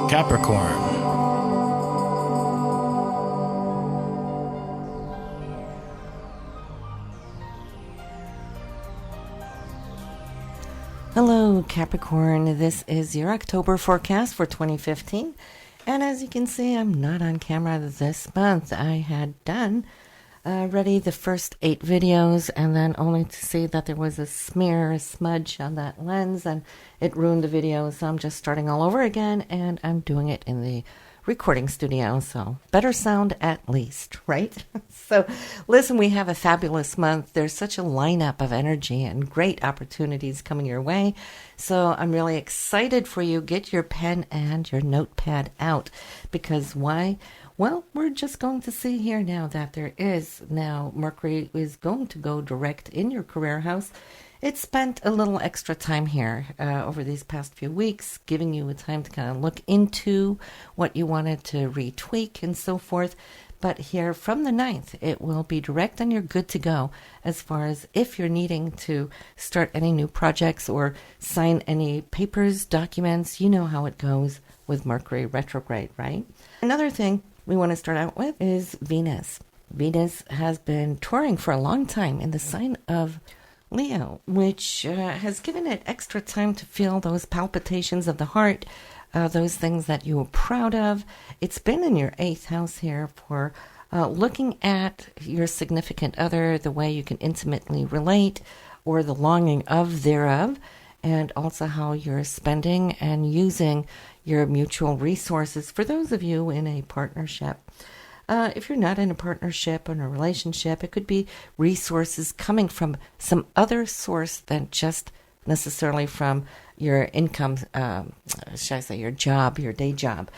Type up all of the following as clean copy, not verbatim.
Capricorn. Hello, Capricorn. This is your October forecast for 2015. And as you can see, I'm not on camera this month. I had done already the first 8 videos, and then only to see that there was a smudge on that lens, and it ruined the video. So I'm just starting all over again, and I'm doing it in the recording studio, so better sound at least, right? So listen, we have a fabulous month. There's such a lineup of energy and great opportunities coming your way. So I'm really excited for you. Get your pen and your notepad out, because why? Well, we're just going to see here now that there is now Mercury is going to go direct in your career house. It spent a little extra time here over these past few weeks, giving you a time to kind of look into what you wanted to retweak and so forth. But here from the 9th, it will be direct and you're good to go as far as if you're needing to start any new projects or sign any papers, documents. You know how it goes with Mercury retrograde, right? Another thing we want to start out with is Venus. Venus has been touring for a long time in the sign of Leo, which has given it extra time to feel those palpitations of the heart, those things that you are proud of. It's been in your 8th house here for looking at your significant other, the way you can intimately relate, or the longing of thereof, and also how you're spending and using your mutual resources for those of you in a partnership. If you're not in a partnership or in a relationship, it could be resources coming from some other source than just necessarily from your income, should I say your job, your day job.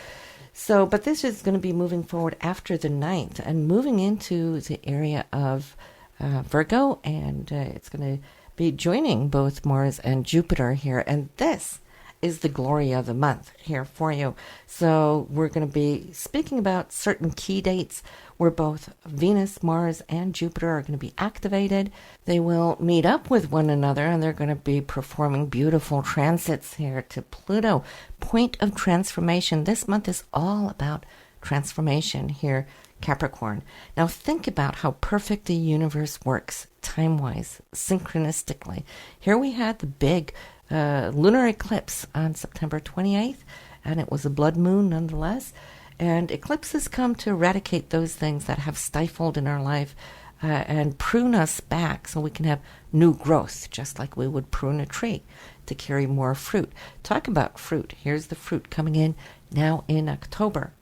So, but this is going to be moving forward after the 9th and moving into the area of Virgo, and it's going to be joining both Mars and Jupiter here, and this is the glory of the month here for you. So we're going to be speaking about certain key dates where both Venus, Mars, and Jupiter are going to be activated. They will meet up with one another, and they're going to be performing beautiful transits here to Pluto. Point of transformation. This month is all about transformation here, Capricorn. Now think about how perfect the universe works time-wise, synchronistically. Here we had the big lunar eclipse on September 28th, and it was a blood moon nonetheless. And eclipses come to eradicate those things that have stifled in our life and prune us back so we can have new growth, just like we would prune a tree to carry more fruit. Talk about fruit. Here's the fruit coming in now in October.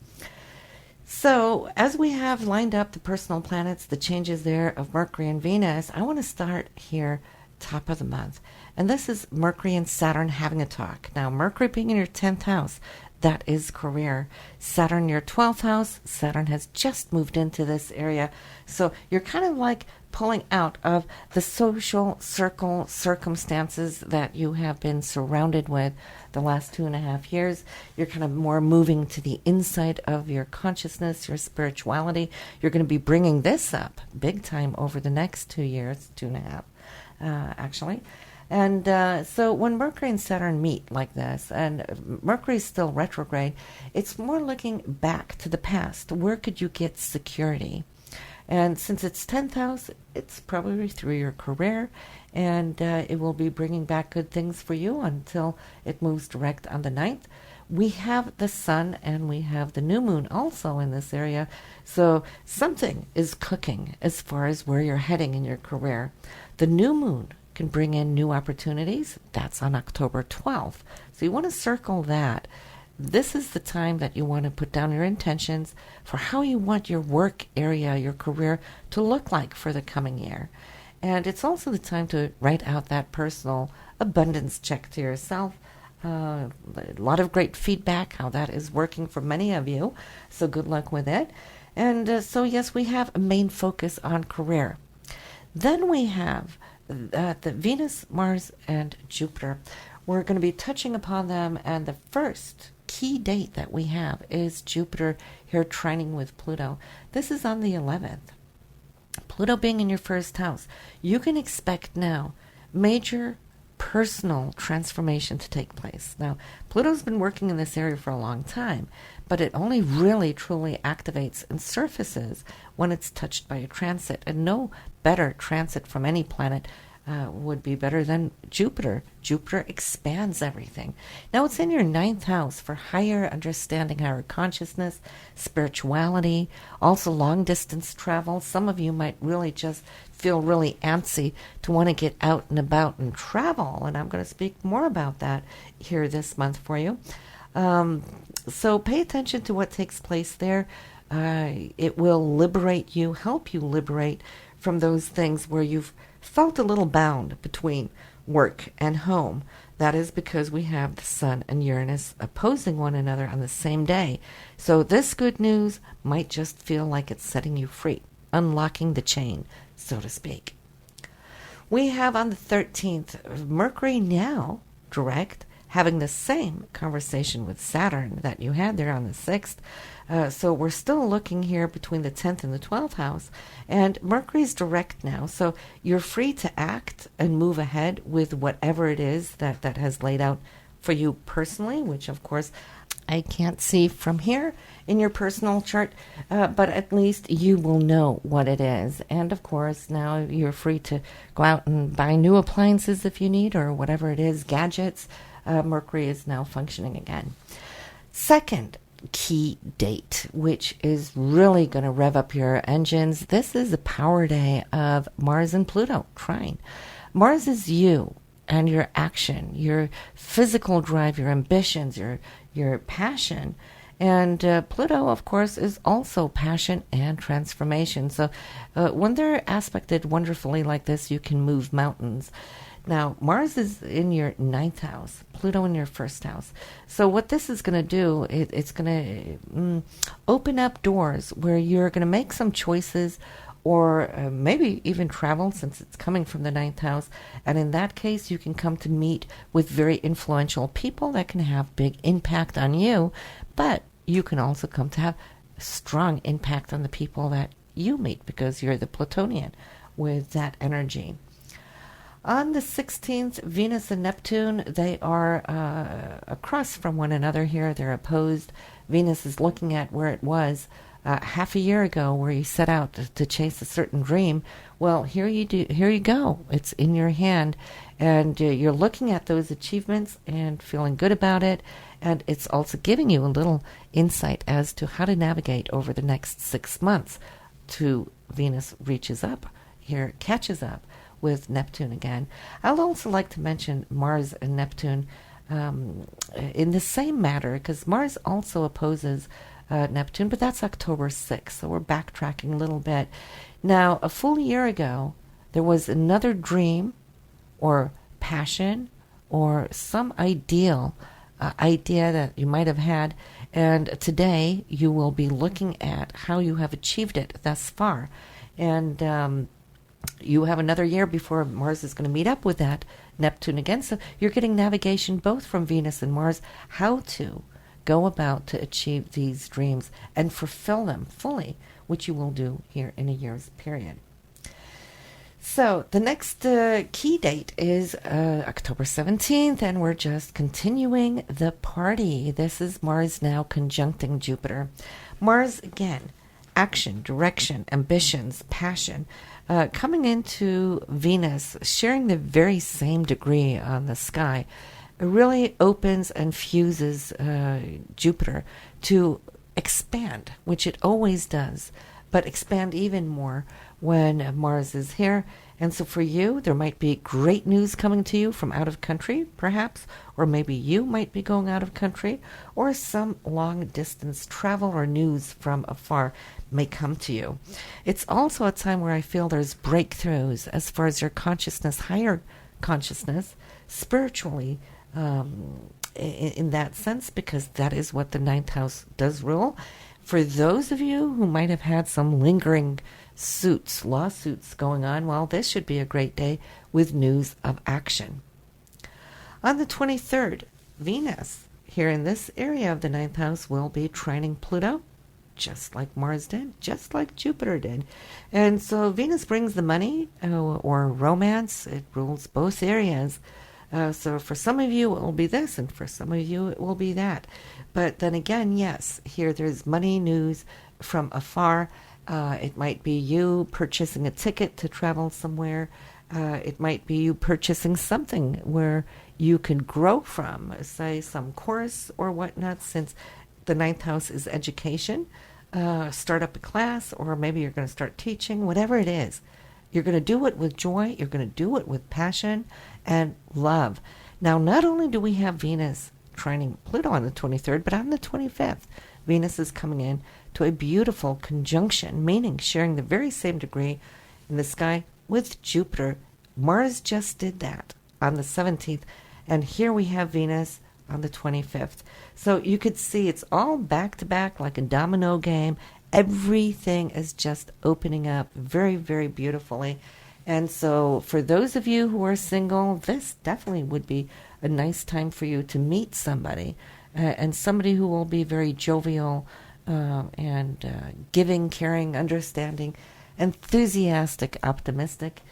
So as we have lined up the personal planets, the changes there of Mercury and Venus, I want to start here top of the month. And this is Mercury and Saturn having a talk. Now, Mercury being in your 10th house, that is career. Saturn, your 12th house. Saturn has just moved into this area. So you're kind of like pulling out of the social circle circumstances that you have been surrounded with the last 2.5 years. You're kind of more moving to the inside of your consciousness, your spirituality. You're going to be bringing this up big time over the next 2 years, 2.5, actually. And so when Mercury and Saturn meet like this, and Mercury's still retrograde, it's more looking back to the past. Where could you get security? And since it's 10th house, it's probably through your career, and it will be bringing back good things for you until it moves direct on the 9th. We have the sun and we have the new moon also in this area, so something is cooking as far as where you're heading in your career. The new moon can bring in new opportunities. That's on October 12th. So you want to circle that. This is the time that you want to put down your intentions for how you want your work area, your career to look like for the coming year. And it's also the time to write out that personal abundance check to yourself. A lot of great feedback, how that is working for many of you. So good luck with it. And so yes, we have a main focus on career. Then we have the Venus, Mars, and Jupiter. We're going to be touching upon them, and the first key date that we have is Jupiter here trining with Pluto. This is on the 11th. Pluto being in your first house, you can expect now major personal transformation to take place. Now, Pluto's been working in this area for a long time, but it only really truly activates and surfaces when it's touched by a transit. And no better transit from any planet would be better than Jupiter. Jupiter expands everything. Now it's in your 9th house for higher understanding, higher consciousness, spirituality, also long distance travel. Some of you might really just feel really antsy to want to get out and about and travel, and I'm going to speak more about that here this month for you. So pay attention to what takes place there. It will liberate you, help you liberate from those things where you've felt a little bound between work and home. That is because we have the Sun and Uranus opposing one another on the same day. So this good news might just feel like it's setting you free, unlocking the chain, so to speak. We have on the 13th, Mercury now direct, having the same conversation with Saturn that you had there on the 6th. So we're still looking here between the 10th and the 12th house. And Mercury's direct now, so you're free to act and move ahead with whatever it is that has laid out for you personally, which of course I can't see from here in your personal chart, but at least you will know what it is. And of course, now you're free to go out and buy new appliances if you need, or whatever it is, gadgets. Mercury is now functioning again. Second key date, which is really going to rev up your engines. This is the power day of Mars and Pluto trine. Mars is you and your action, your physical drive, your ambitions, your passion. And Pluto, of course, is also passion and transformation. So when they're aspected wonderfully like this, you can move mountains. Now, Mars is in your 9th house, Pluto in your 1st house. So what this is going to do, it's going to open up doors where you're going to make some choices, or maybe even travel, since it's coming from the 9th house. And in that case, you can come to meet with very influential people that can have big impact on you. But you can also come to have strong impact on the people that you meet, because you're the Plutonian with that energy. On the 16th, Venus and Neptune, they are across from one another here. They're opposed. Venus is looking at where it was half a year ago, where you set out to chase a certain dream. Well, here you go. It's in your hand, and you're looking at those achievements and feeling good about it. And it's also giving you a little insight as to how to navigate over the next 6 months to Venus reaches up, here catches up with Neptune again. I'll also like to mention Mars and Neptune in the same matter, because Mars also opposes Neptune, but that's October 6th, so we're backtracking a little bit. Now, a full year ago, there was another dream or passion or some idea that you might have had, and today you will be looking at how you have achieved it thus far. And you have another year before Mars is going to meet up with that Neptune again. So you're getting navigation both from Venus and Mars, how to go about to achieve these dreams and fulfill them fully, which you will do here in a year's period. So the next key date is October 17th, and we're just continuing the party. This is Mars now conjuncting Jupiter. Mars, again, action, direction, ambitions, passion, coming into Venus, sharing the very same degree on the sky, it really opens and fuses Jupiter to expand, which it always does, but expand even more when Mars is here. And so for you, there might be great news coming to you from out of country, perhaps, or maybe you might be going out of country, or some long distance travel or news from afar may come to you. It's also a time where I feel there's breakthroughs as far as your consciousness, higher consciousness, spiritually, in that sense, because that is what the 9th house does rule. For those of you who might have had some lingering lawsuits going on, well, this should be a great day with news of action. On the 23rd, Venus, here in this area of the 9th house, will be trining Pluto, just like Mars did, just like Jupiter did. And so Venus brings the money or romance. It rules both areas. So for some of you, it will be this, and for some of you, it will be that. But then again, yes, here there's money news from afar. It might be you purchasing a ticket to travel somewhere. It might be you purchasing something where you can grow from, say some course or whatnot, since the ninth house is education. Start up a class, or maybe you're going to start teaching, whatever it is. You're going to do it with joy. You're going to do it with passion and love. Now, not only do we have Venus trining Pluto on the 23rd, but on the 25th, Venus is coming in to a beautiful conjunction, meaning sharing the very same degree in the sky with Jupiter. Mars just did that on the 17th, and here we have Venus on the 25th. So you could see it's all back to back like a domino game. Everything is just opening up very, very beautifully. And so for those of you who are single, this definitely would be a nice time for you to meet somebody, and somebody who will be very jovial and giving, caring, understanding, enthusiastic, optimistic,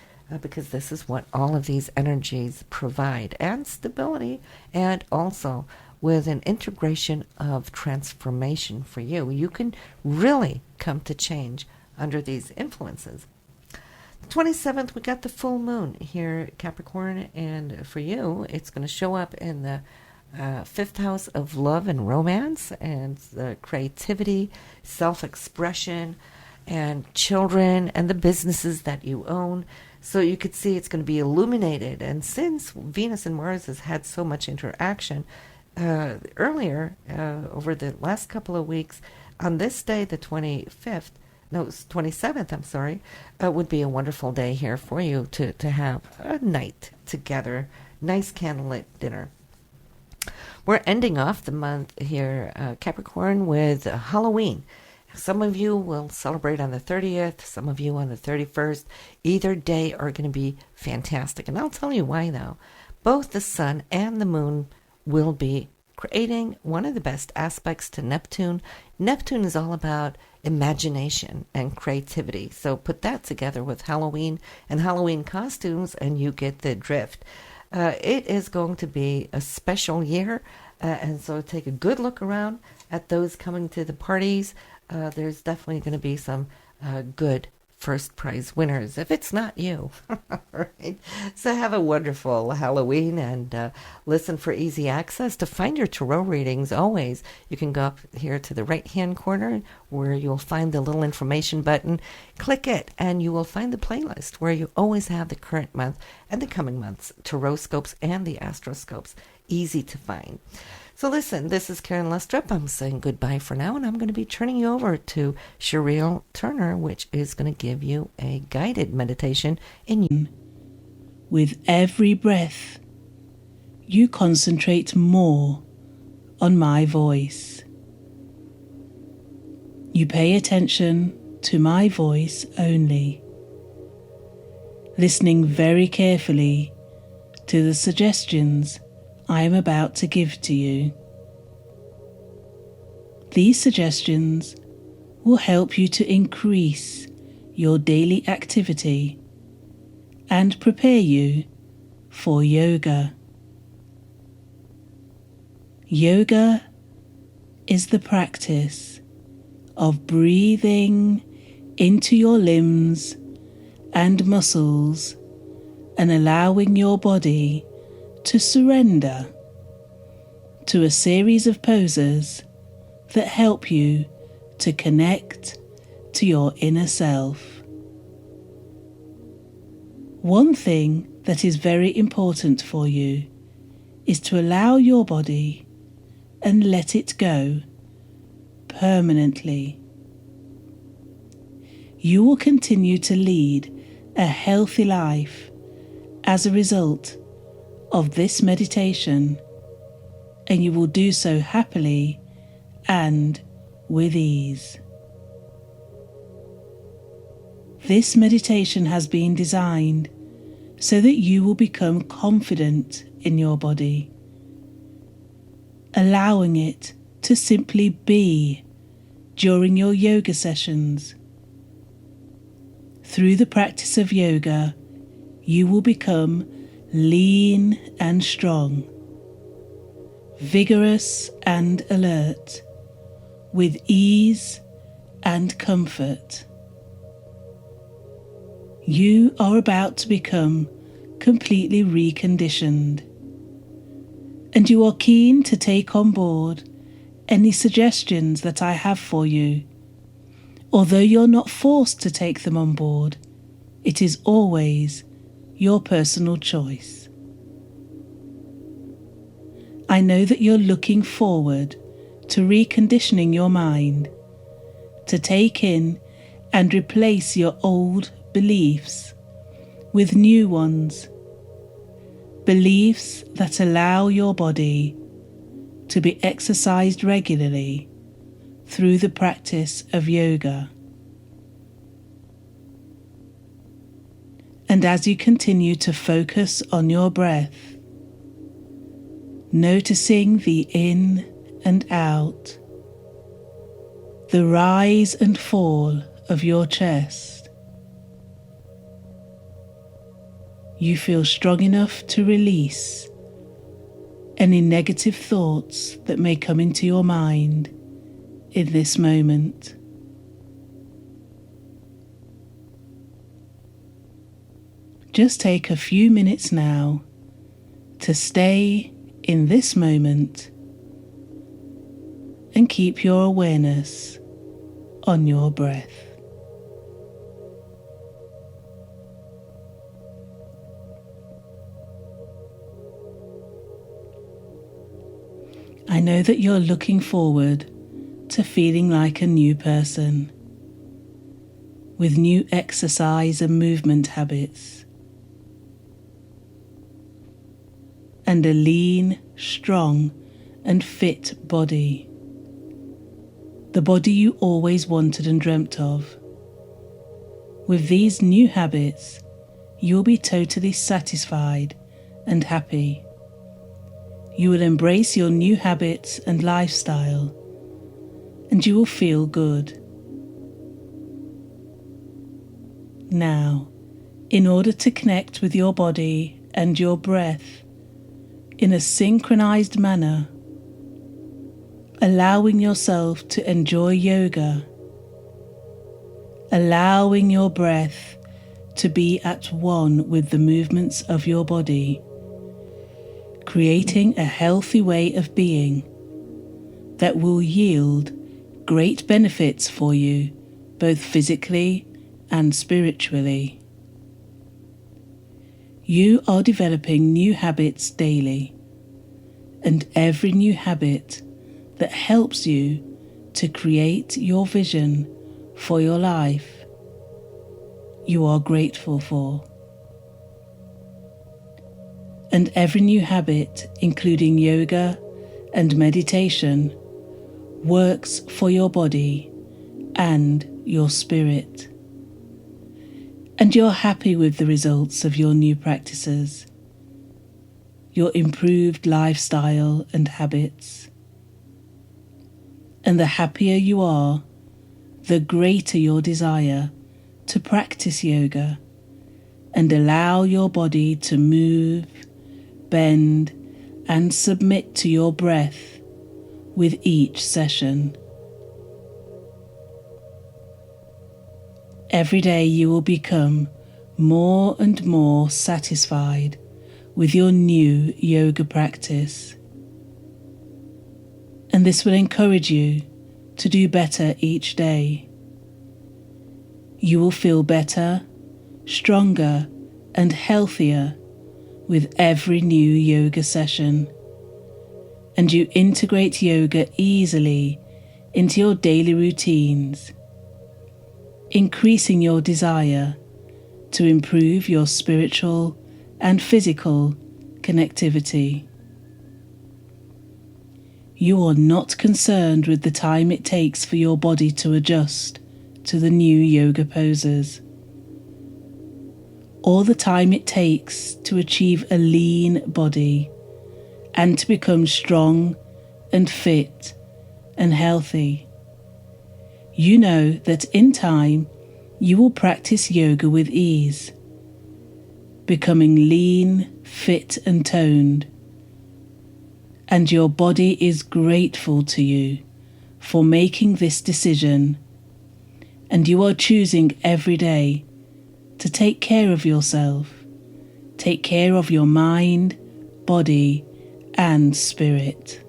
because this is what all of these energies provide, and stability, and also with an integration of transformation for you. You can really come to change under these influences. The 27th, we got the full moon here, Capricorn, and for you, it's going to show up in the 5th house of love and romance, and the creativity, self-expression, and children, and the businesses that you own. So you could see it's going to be illuminated. And since Venus and Mars has had so much interaction earlier, over the last couple of weeks, on this day, the 27th, I'm sorry, would be a wonderful day here for you to have a night together, nice candlelit dinner. We're ending off the month here, Capricorn, with Halloween. Some of you will celebrate on the 30th, some of you on the 31st. Either day are going to be fantastic. And I'll tell you why, though. Both the sun and the moon will be creating one of the best aspects to Neptune. Neptune is all about imagination and creativity. So put that together with Halloween and Halloween costumes, and you get the drift. It is going to be a special year, and so take a good look around at those coming to the parties. There's definitely going to be some good first prize winners, if it's not you. Right? So have a wonderful Halloween, and listen for easy access. To find your tarot readings, always, you can go up here to the right-hand corner where you'll find the little information button. Click it, and you will find the playlist where you always have the current month and the coming month's Horoscopes and the Astroscopes. Easy to find. So listen, this is Karen Lustrup. I'm saying goodbye for now, and I'm going to be turning you over to Sherile Turner, which is going to give you a guided meditation in. With every breath, you concentrate more on my voice. You pay attention to my voice only, listening very carefully to the suggestions I am about to give to you. These suggestions will help you to increase your daily activity and prepare you for yoga. Yoga is the practice of breathing into your limbs and muscles and allowing your body to surrender to a series of poses that help you to connect to your inner self. One thing that is very important for you is to allow your body and let it go permanently. You will continue to lead a healthy life as a result of this meditation, and you will do so happily and with ease. This meditation has been designed so that you will become confident in your body, allowing it to simply be during your yoga sessions. Through the practice of yoga, you will become lean and strong, vigorous and alert, with ease and comfort. You are about to become completely reconditioned, and you are keen to take on board any suggestions that I have for you. Although you're not forced to take them on board, it is always your personal choice. I know that you're looking forward to reconditioning your mind, to take in and replace your old beliefs with new ones, beliefs that allow your body to be exercised regularly through the practice of yoga. And as you continue to focus on your breath, noticing the in and out, the rise and fall of your chest, you feel strong enough to release any negative thoughts that may come into your mind in this moment. Just take a few minutes now to stay in this moment and keep your awareness on your breath. I know that you're looking forward to feeling like a new person, with new exercise and movement habits, and a lean, strong, and fit body. The body you always wanted and dreamt of. With these new habits, you'll be totally satisfied and happy. You will embrace your new habits and lifestyle, and you will feel good. Now, in order to connect with your body and your breath in a synchronized manner, allowing yourself to enjoy yoga, allowing your breath to be at one with the movements of your body, creating a healthy way of being that will yield great benefits for you, both physically and spiritually. You are developing new habits daily, and every new habit that helps you to create your vision for your life, you are grateful for. And every new habit, including yoga and meditation, works for your body and your spirit. And you're happy with the results of your new practices, your improved lifestyle and habits. And the happier you are, the greater your desire to practice yoga and allow your body to move, bend, and submit to your breath with each session. Every day you will become more and more satisfied with your new yoga practice. And this will encourage you to do better each day. You will feel better, stronger, and healthier with every new yoga session. And you integrate yoga easily into your daily routines, increasing your desire to improve your spiritual and physical connectivity. You are not concerned with the time it takes for your body to adjust to the new yoga poses, or the time it takes to achieve a lean body and to become strong and fit and healthy. You know that in time you will practice yoga with ease, becoming lean, fit and toned. And your body is grateful to you for making this decision, and you are choosing every day to take care of yourself, take care of your mind, body and spirit.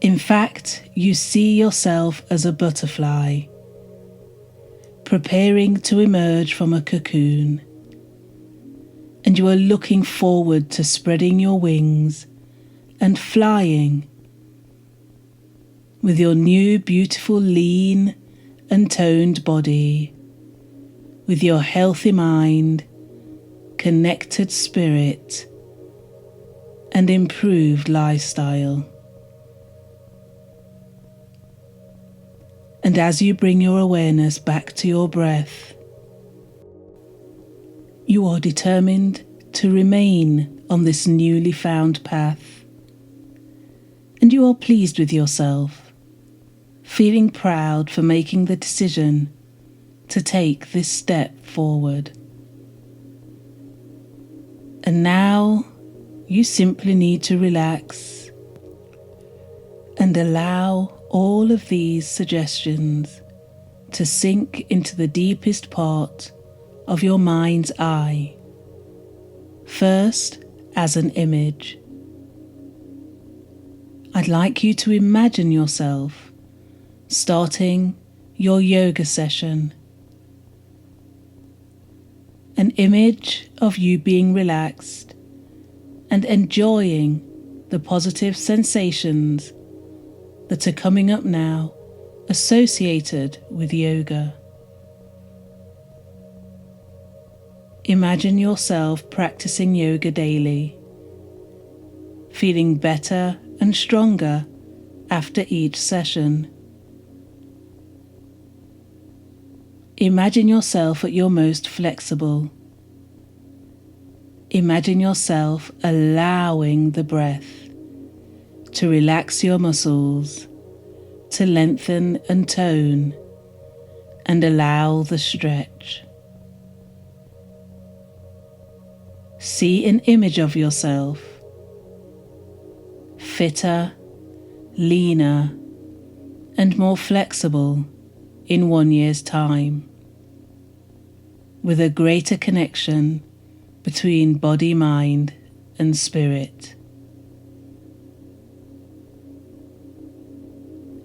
In fact, you see yourself as a butterfly, preparing to emerge from a cocoon, and you are looking forward to spreading your wings and flying with your new beautiful lean and toned body, with your healthy mind, connected spirit and improved lifestyle. And as you bring your awareness back to your breath, you are determined to remain on this newly found path. And you are pleased with yourself, feeling proud for making the decision to take this step forward. And now you simply need to relax and allow all of these suggestions to sink into the deepest part of your mind's eye. First, as an image. I'd like you to imagine yourself starting your yoga session. An image of you being relaxed and enjoying the positive sensations that are coming up now associated with yoga. Imagine yourself practicing yoga daily, feeling better and stronger after each session. Imagine yourself at your most flexible. Imagine yourself allowing the breath to relax your muscles, to lengthen and tone, and allow the stretch. See an image of yourself, fitter, leaner, and more flexible in 1 year's time, with a greater connection between body, mind, and spirit.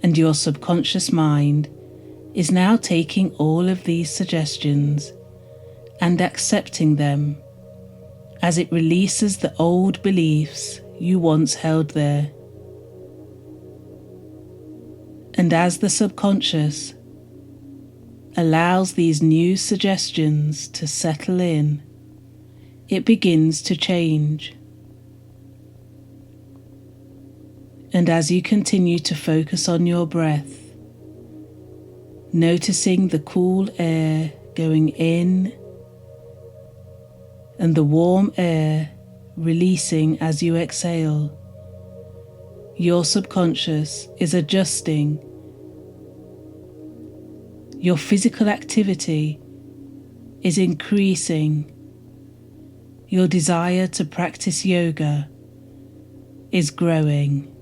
And your subconscious mind is now taking all of these suggestions and accepting them as it releases the old beliefs you once held there. And as the subconscious allows these new suggestions to settle in, it begins to change. And as you continue to focus on your breath, noticing the cool air going in and the warm air releasing as you exhale, your subconscious is adjusting. Your physical activity is increasing. Your desire to practice yoga is growing.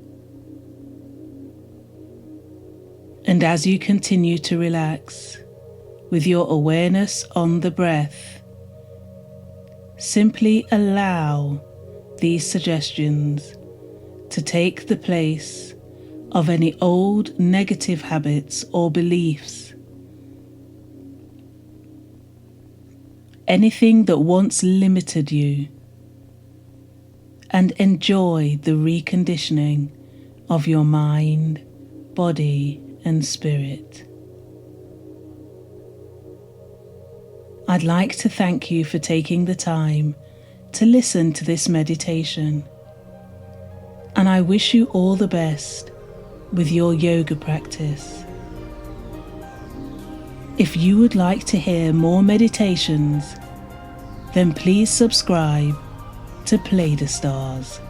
And as you continue to relax with your awareness on the breath, simply allow these suggestions to take the place of any old negative habits or beliefs. Anything that once limited you, and enjoy the reconditioning of your mind, body, and spirit. I'd like to thank you for taking the time to listen to this meditation, and I wish you all the best with your yoga practice. If you would like to hear more meditations, then please subscribe to Play the Stars.